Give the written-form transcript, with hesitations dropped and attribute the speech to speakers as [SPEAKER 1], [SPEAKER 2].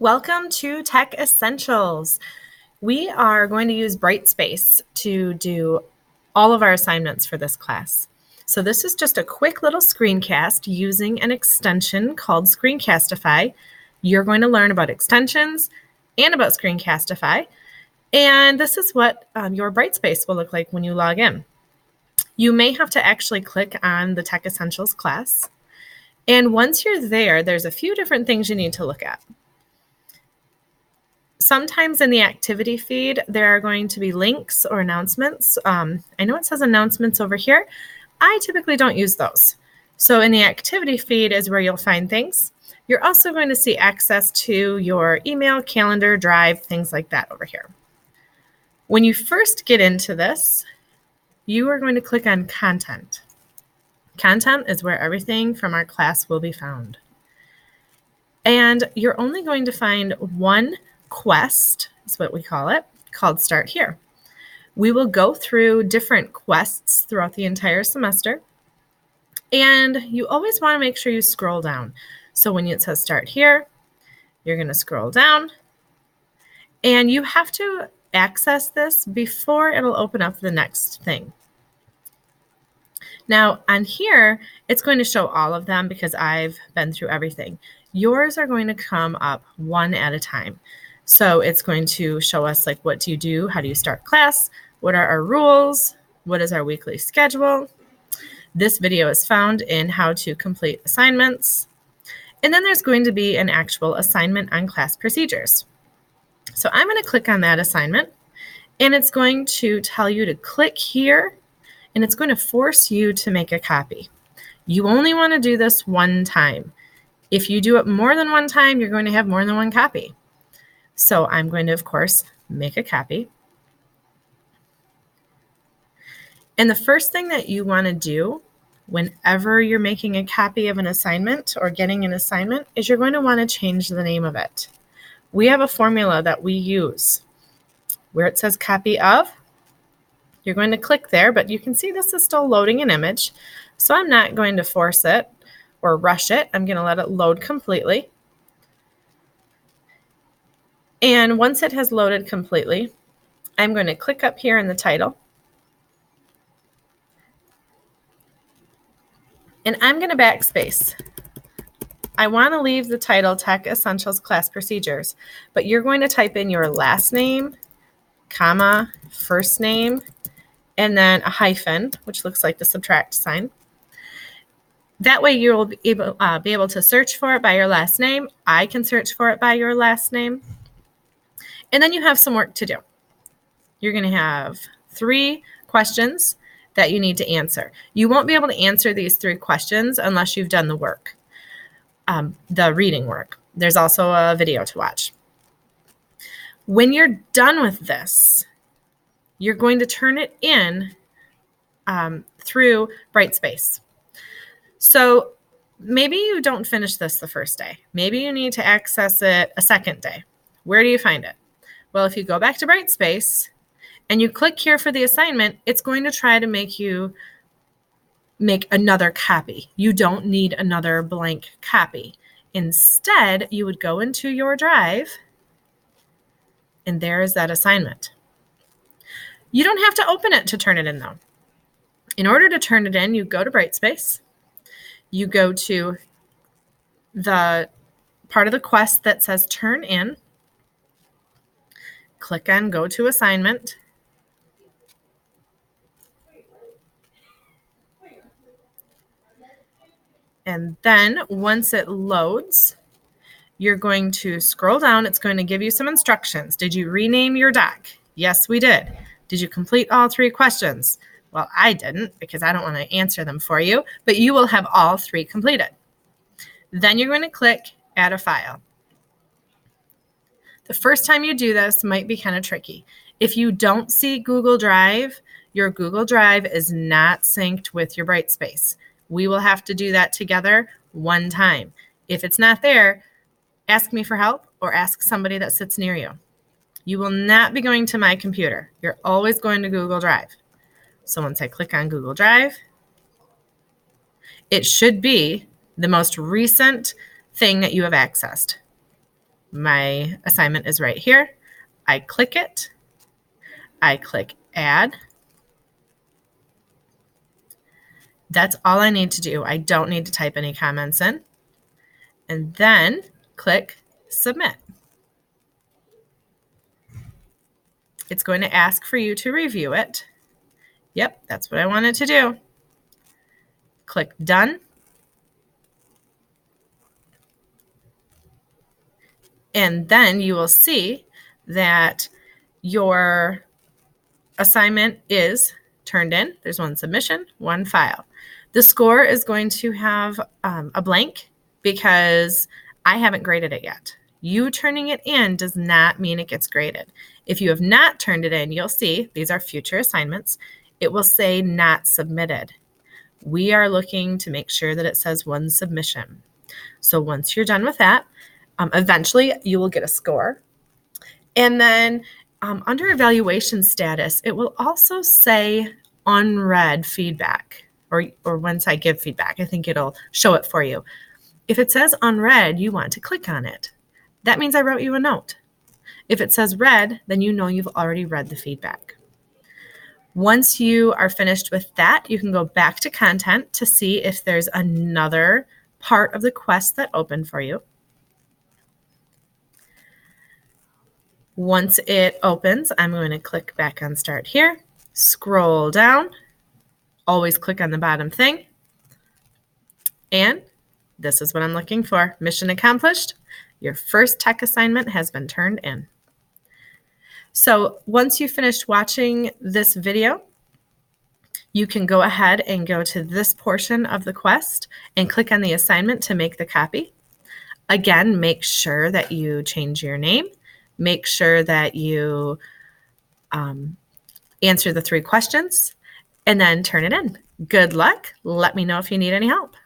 [SPEAKER 1] Welcome to Tech Essentials. We are going to use Brightspace to do all of our assignments for this class. So this is just a quick little screencast using an extension called Screencastify. You're going to learn about extensions and about Screencastify. And this is what your Brightspace will look like when you log in. You may have to actually click on the Tech Essentials class. And once you're there, there's a few different things you need to look at. Sometimes in the activity feed, there are going to be links or announcements. I know it says announcements over here. I typically don't use those. So in the activity feed is where you'll find things. You're also going to see access to your email, calendar, drive, things like that over here. When you first get into this, you are going to click on Content. Content is where everything from our class will be found. And you're only going to find one quest, is what we call it, called Start Here. We will go through different quests throughout the entire semester, and you always want to make sure you scroll down. So when it says Start Here, you're going to scroll down, and you have to access this before it'll open up the next thing. Now on here, it's going to show all of them because I've been through everything. Yours are going to come up one at a time. So it's going to show us like, what do you do? How do you start class? What are our rules? What is our weekly schedule? This video is found in how to complete assignments. And then there's going to be an actual assignment on class procedures. So I'm going to click on that assignment, and it's going to tell you to click here, and it's going to force you to make a copy. You only want to do this one time. If you do it more than one time, you're going to have more than one copy. So I'm going to, of course, make a copy. And the first thing that you want to do whenever you're making a copy of an assignment or getting an assignment is you're going to want to change the name of it. We have a formula that we use where it says copy of. You're going to click there, but you can see this is still loading an image. So I'm not going to force it or rush it. I'm going to let it load completely. And once it has loaded completely, I'm going to click up here in the title. And I'm going to backspace. I want to leave the title Tech Essentials Class Procedures, but you're going to type in your last name, comma, first name, and then a hyphen, which looks like the subtract sign. That way you'll be able to search for it by your last name. I can search for it by your last name. And then you have some work to do. You're going to have 3 questions that you need to answer. You won't be able to answer these 3 questions unless you've done the work, the reading work. There's also a video to watch. When you're done with this, you're going to turn it in through Brightspace. So maybe you don't finish this the first day. Maybe you need to access it a second day. Where do you find it? Well, if you go back to Brightspace and you click here for the assignment, it's going to try to make you make another copy. You don't need another blank copy. Instead, you would go into your drive, and there is that assignment. You don't have to open it to turn it in, though. In order to turn it in, you go to Brightspace. You go to the part of the quest that says Turn In. Click on Go to Assignment. And then once it loads, you're going to scroll down. It's going to give you some instructions. Did you rename your doc? Yes, we did. Did you complete all 3 questions? Well, I didn't because I don't want to answer them for you, but you will have all 3 completed. Then you're going to click Add a File. The first time you do this might be kind of tricky. If you don't see Google Drive, your Google Drive is not synced with your Brightspace. We will have to do that together one time. If it's not there, ask me for help or ask somebody that sits near you. You will not be going to my computer. You're always going to Google Drive. So once I click on Google Drive, it should be the most recent thing that you have accessed. My assignment is right here. I click it. I click add. That's all I need to do. I don't need to type any comments in. And then click submit. It's going to ask for you to review it. Yep, that's what I wanted to do. Click done. And then you will see that your assignment is turned in. There's one submission, one file. The score is going to have a blank because I haven't graded it yet. You turning it in does not mean it gets graded. If you have not turned it in, you'll see these are future assignments. It will say not submitted. We are looking to make sure that it says one submission. So once you're done with that, eventually you will get a score. And then under evaluation status, it will also say unread feedback, or once I give feedback, I think it'll show it for you. If it says unread, you want to click on it. That means I wrote you a note. If it says read, then you know you've already read the feedback. Once you are finished with that, you can go back to content to see if there's another part of the quest that opened for you. Once it opens, I'm going to click back on start here, scroll down, always click on the bottom thing, and this is what I'm looking for. Mission accomplished. Your first tech assignment has been turned in. So once you finished watching this video, you can go ahead and go to this portion of the quest and click on the assignment to make the copy. Again, make sure that you change your name. Make sure that you answer the 3 questions and then turn it in. Good luck. Let me know if you need any help.